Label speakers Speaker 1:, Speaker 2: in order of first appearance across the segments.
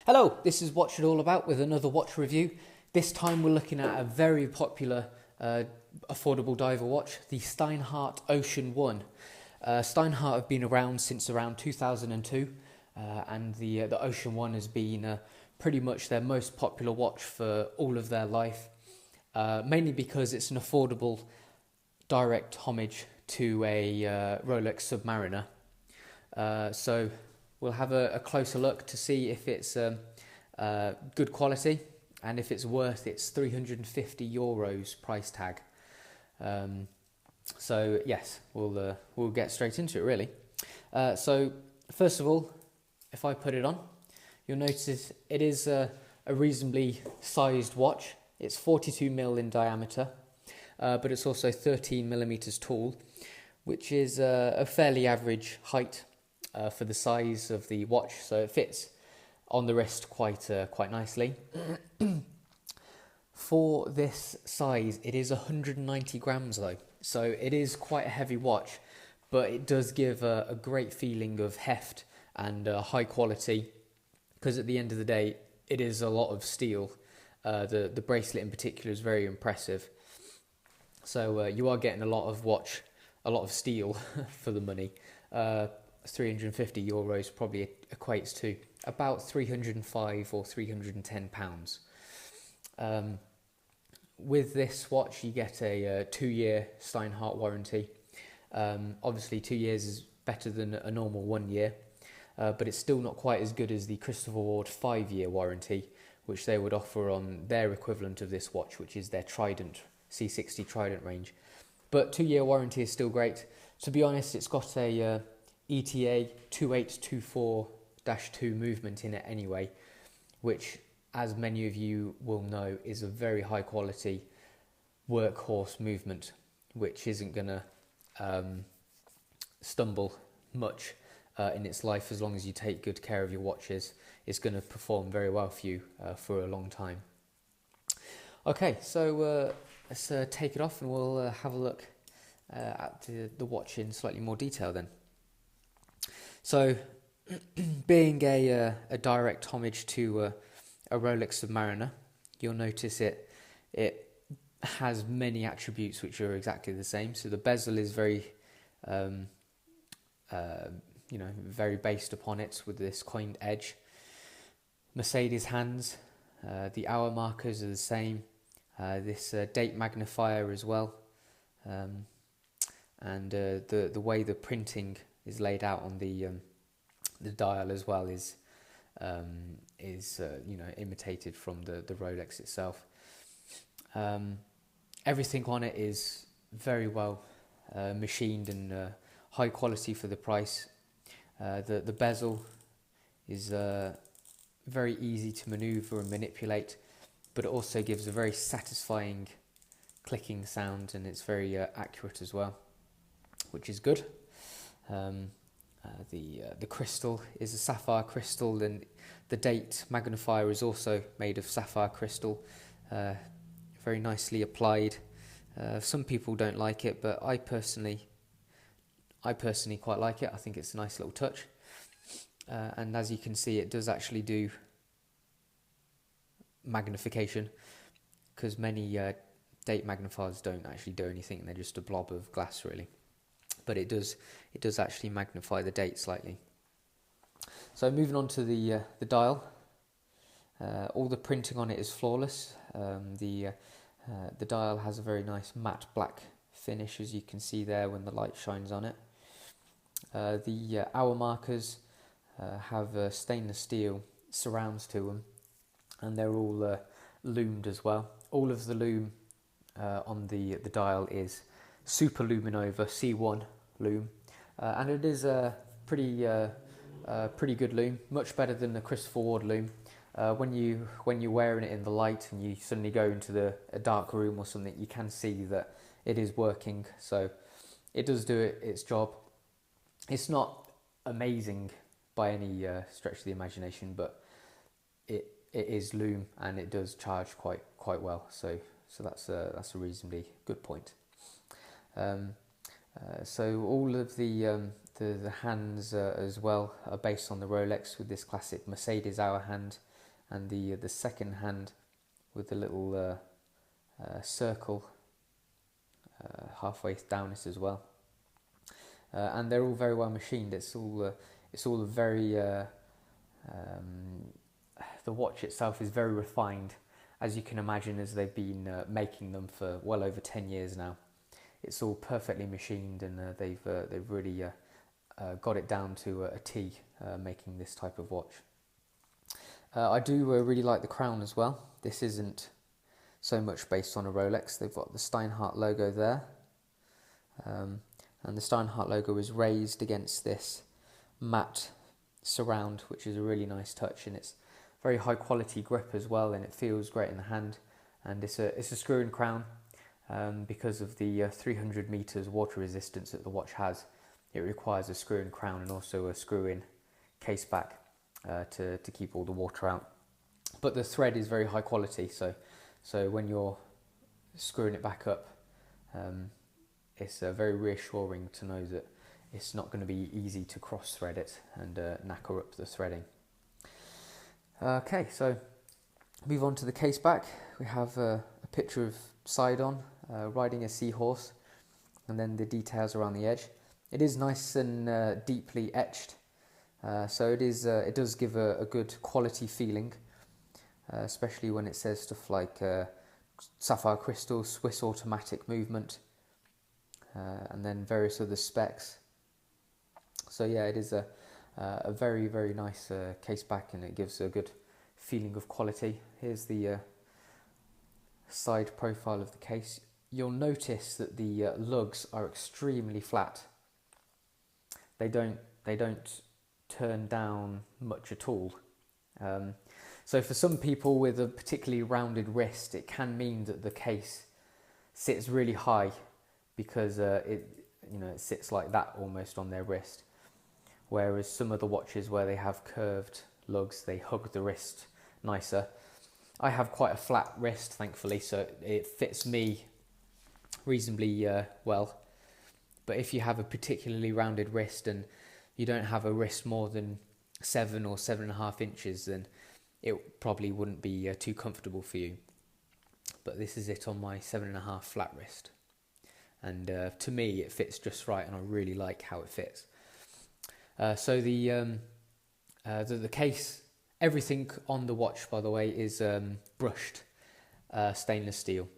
Speaker 1: Hello, this is Watch It All About with another watch review. This time we're looking at a very popular affordable diver watch, the Steinhart Ocean 1. Steinhart have been around since around 2002 and the Ocean 1 has been pretty much their most popular watch for all of their life, mainly because it's an affordable direct homage to a Rolex Submariner. So we'll have a closer look to see if it's good quality and if it's worth its €350 price tag. So yes, we'll get straight into it really. So first of all, if I put it on, you'll notice it is a reasonably sized watch. It's 42mm in diameter, but it's also 13mm tall, which is a fairly average height for the size of the watch, so it fits on the wrist quite nicely. For this size, it is 190 grams though, so it is quite a heavy watch, but it does give a great feeling of heft and high quality, because at the end of the day, it is a lot of steel. The bracelet in particular is very impressive. So you are getting a lot of steel for the money. €350 probably equates to about 305 or 310 pounds. With this watch you get a 2-year Steinhart warranty. Obviously 2 years is better than a normal 1 year, but it's still not quite as good as the Christopher Ward 5-year warranty, which they would offer on their equivalent of this watch, which is their Trident C60 Trident range. But 2-year warranty is still great. To be honest, it's got a ETA 2824-2 movement in it anyway, which, as many of you will know, is a very high quality workhorse movement, which isn't going to stumble much in its life. As long as you take good care of your watches, it's going to perform very well for you for a long time. Okay, so let's take it off and we'll have a look at the watch in slightly more detail then. So, being a direct homage to a Rolex Submariner, you'll notice it has many attributes which are exactly the same. So the bezel is very, very based upon it with this coined edge. Mercedes hands, the hour markers are the same. This date magnifier as well, and the way the printing is laid out on the dial as well is imitated from the Rolex itself. Everything on it is very well machined and high quality for the price. The bezel is very easy to maneuver and manipulate, but it also gives a very satisfying clicking sound, and it's very accurate as well, which is good. The crystal is a sapphire crystal, and the date magnifier is also made of sapphire crystal, very nicely applied. Some people don't like it, but I personally quite like it. I think it's a nice little touch, and as you can see, it does actually do magnification, because many date magnifiers don't actually do anything. They're just a blob of glass really, but it does actually magnify the date slightly. So moving on to the dial, all the printing on it is flawless. The dial has a very nice matte black finish, as you can see there when the light shines on it. The hour markers have stainless steel surrounds to them, and they're all loomed as well. All of the loom on the dial is Super Luminova C1 loom, and it is a pretty good loom, much better than the Christopher Ward loom. When you're wearing it in the light and you suddenly go into a dark room or something, you can see that it is working. So it does do its job. It's not amazing by any stretch of the imagination, but it is loom and it does charge quite well. So that's a reasonably good point. So all of the hands as well are based on the Rolex, with this classic Mercedes hour hand and the second hand with the little circle halfway down it as well. And they're all very well machined. It's all very the watch itself is very refined, as you can imagine, as they've been making them for well over 10 years now. It's all perfectly machined, and they've really got it down to a T, making this type of watch. I do really like the crown as well. This isn't so much based on a Rolex. They've got the Steinhart logo there, and the Steinhart logo is raised against this matte surround, which is a really nice touch, and it's very high quality grip as well, and it feels great in the hand. And it's a screw-in crown, because of the 300 meters water resistance that the watch has. It requires a screw-in crown and also a screw-in case back to keep all the water out. But the thread is very high quality, so when you're screwing it back up, it's very reassuring to know that it's not going to be easy to cross thread it and knacker up the threading. Okay, so move on to the case back. We have a picture of Sidon riding a seahorse, and then the details around the edge. It is nice and deeply etched, so it does give a good quality feeling, especially when it says stuff like sapphire crystal, Swiss automatic movement, and then various other specs. So yeah, it is a very, very nice case back, and it gives a good feeling of quality. Here's the side profile of the case. You'll notice that the lugs are extremely flat. They don't turn down much at all. So for some people with a particularly rounded wrist, it can mean that the case sits really high, because it sits like that almost on their wrist. Whereas some of the watches where they have curved lugs, they hug the wrist nicer. I have quite a flat wrist, thankfully, so it fits me reasonably well. But if you have a particularly rounded wrist and you don't have a wrist more than 7 or 7.5 inches, then it probably wouldn't be too comfortable for you. But this is it on my 7.5 flat wrist, and to me it fits just right, and I really like how it fits. So the case, everything on the watch, by the way, is brushed stainless steel.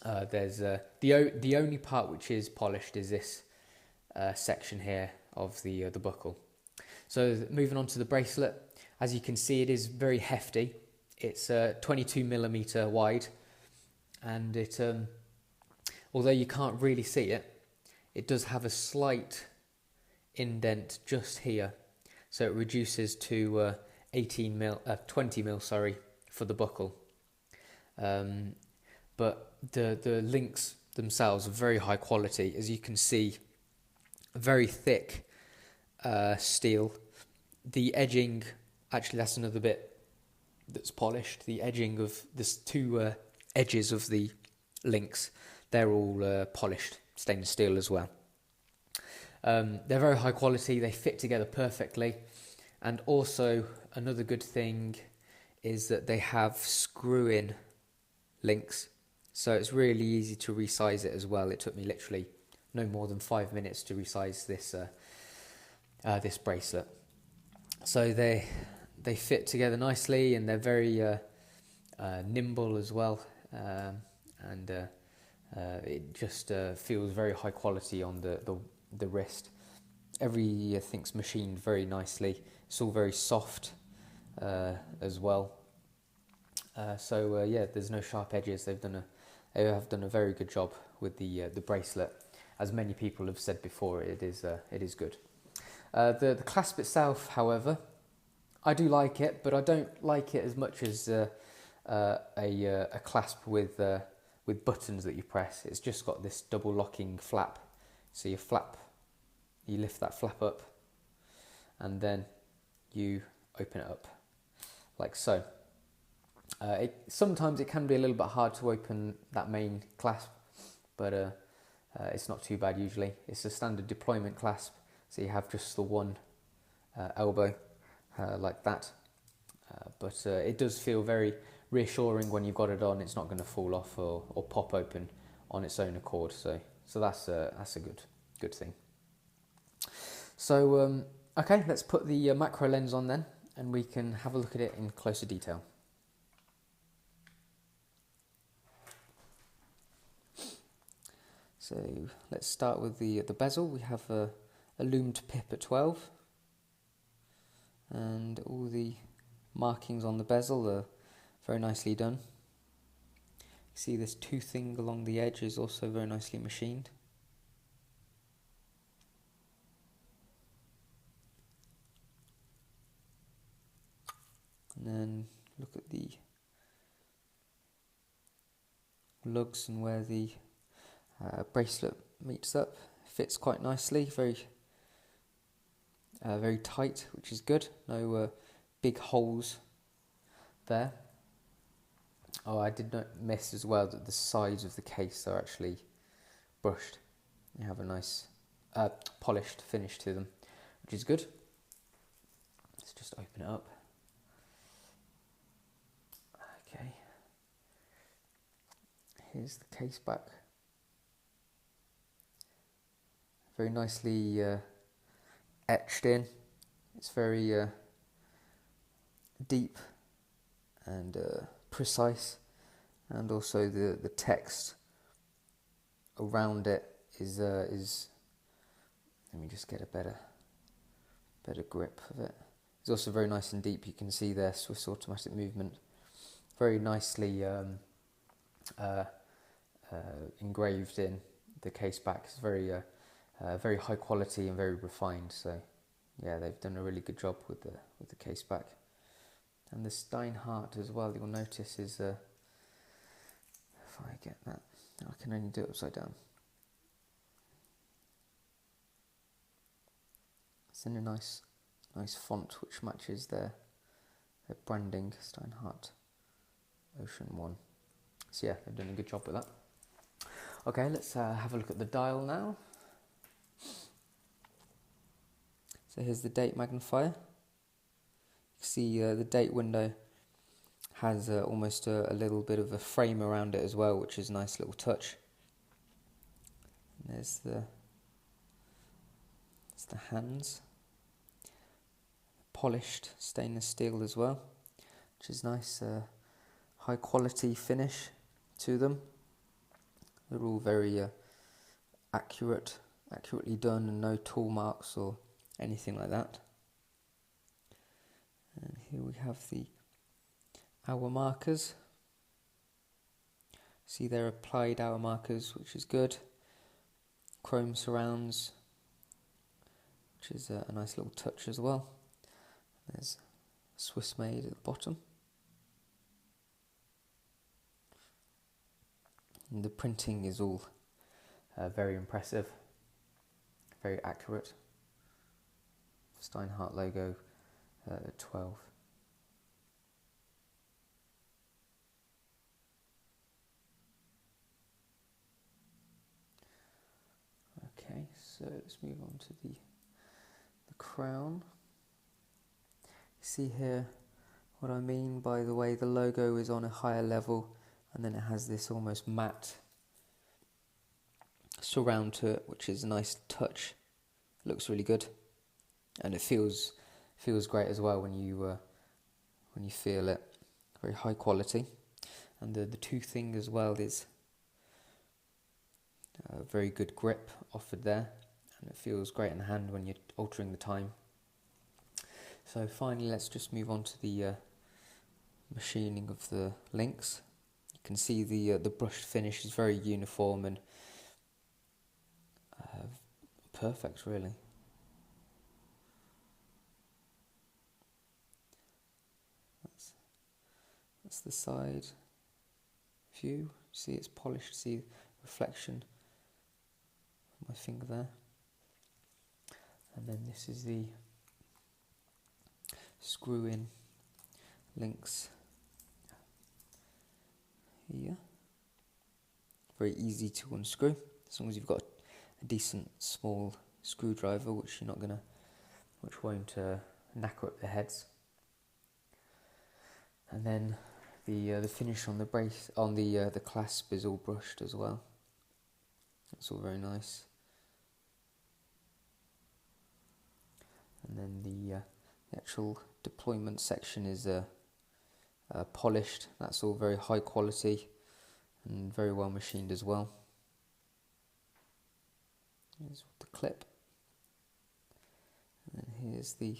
Speaker 1: There's the only part which is polished is this section here of the buckle. So moving on to the bracelet, as you can see, it is very hefty. It's 22mm wide, and it although you can't really see it, it does have a slight indent just here, so it reduces to 20mm, for the buckle. But the links themselves are very high quality, as you can see. Very thick steel. The edging, actually that's another bit that's polished. The edging of this two edges of the links, they're all polished stainless steel as well. They're very high quality, they fit together perfectly, and also another good thing is that they have screw-in links, so it's really easy to resize it as well. It took me literally no more than 5 minutes to resize this this bracelet. So they fit together nicely, and they're very nimble as well, and it just feels very high quality on the wrist. Everything's machined very nicely. It's all very soft as well. So yeah, there's no sharp edges. They have done a very good job with the bracelet. As many people have said before, it is good. The clasp itself, however, I do like it, but I don't like it as much as a clasp with buttons that you press. It's just got this double locking flap. So you lift that flap up, and then you open it up like so. Sometimes it can be a little bit hard to open that main clasp, but it's not too bad usually. It's a standard deployment clasp, so you have just the one elbow like that. but it does feel very reassuring when you've got it on. It's not going to fall off or pop open on its own accord. So that's a good thing. So okay, let's put the macro lens on then, and we can have a look at it in closer detail. So let's start with the bezel. We have a loomed pip at 12, and all the markings on the bezel are very nicely done. You see this toothing along the edge is also very nicely machined. And then look at the lugs and where the bracelet meets up. Fits quite nicely, very tight, which is good. No big holes there. Oh, I did not miss as well that the sides of the case are actually brushed. They have a nice polished finish to them, which is good. Let's just open it up. Okay. Here's the case back. Very nicely etched in. It's very deep and precise, and also the text around it is let me just get a better grip of it. It's also very nice and deep. You can see there Swiss automatic movement, very nicely engraved in the case back. It's very high quality and very refined. So yeah, they've done a really good job with the case back. And the Steinhart as well, you'll notice, is if I get that, I can only do it upside down. It's in a nice font which matches their branding, Steinhart Ocean 1. So yeah, they've done a good job with that. Okay, let's have a look at the dial now. So here's the date magnifier. You can see the date window has almost a little bit of a frame around it as well, which is a nice little touch. And there's the hands, polished stainless steel as well, which is nice, high quality finish to them. They're all very accurately done, and no tool marks or anything like that. And here we have the hour markers. See, they're applied hour markers, which is good. Chrome surrounds, which is a nice little touch as well. There's Swiss made at the bottom. And the printing is all very impressive, very accurate. Steinhart logo 12. Okay, so let's move on to the crown. You see here what I mean by the way the logo is on a higher level, and then it has this almost matte surround to it, which is a nice touch. It looks really good, and it feels great as well when you feel it. Very high quality, and the toothing as well is a very good grip offered there, and it feels great in the hand when you're altering the time. So finally, let's just move on to the machining of the links. You can see the brushed finish is very uniform and perfect, really. That's the side view. See, it's polished. See reflection of my finger there. And then this is the screw-in links here. Very easy to unscrew, as long as you've got a decent small screwdriver, which won't knacker up the heads. And then the finish on the the clasp is all brushed as well. That's all very nice. And then the actual deployment section is polished. That's all very high quality and very well machined as well. Here's the clip. And then here's the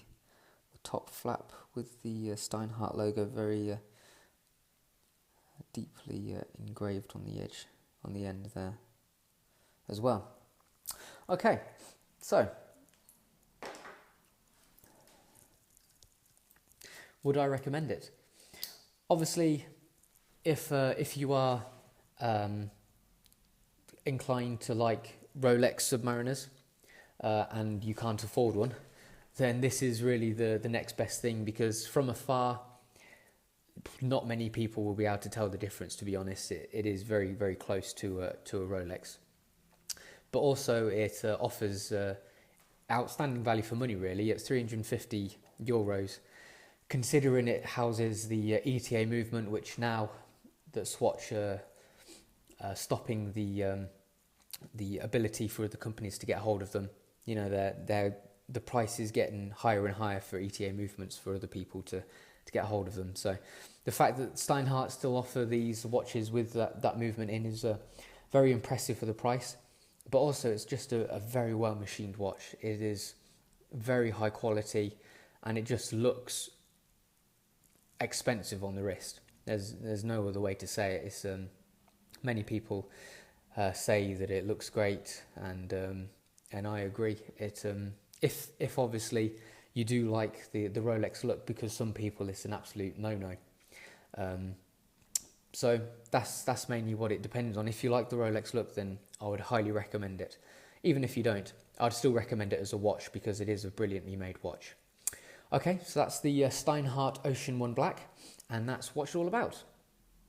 Speaker 1: top flap with the Steinhart logo very deeply engraved on the edge, on the end there as well. Okay, so would I recommend it? Obviously, if you are inclined to like Rolex Submariners and you can't afford one, then this is really the next best thing, because from afar, not many people will be able to tell the difference, to be honest. It is very, very close to a Rolex. But also it offers outstanding value for money, really. It's €350, considering it houses the ETA movement, which now that Swatch stopping the ability for the companies to get hold of them, you know, the price is getting higher and higher for ETA movements for other people to get hold of them. So the fact that Steinhart still offer these watches with that movement in is very impressive for the price. But also it's just a very well machined watch. It is very high quality and it just looks expensive on the wrist. There's no other way to say it. It's many people say that it looks great, and I agree. It if obviously you do like the Rolex look, because some people it's an absolute no-no. So that's mainly what it depends on. If you like the Rolex look, then I would highly recommend it. Even if you don't, I'd still recommend it as a watch, because it is a brilliantly made watch. Okay, so that's the Steinhart Ocean One Black, and that's what it's all about.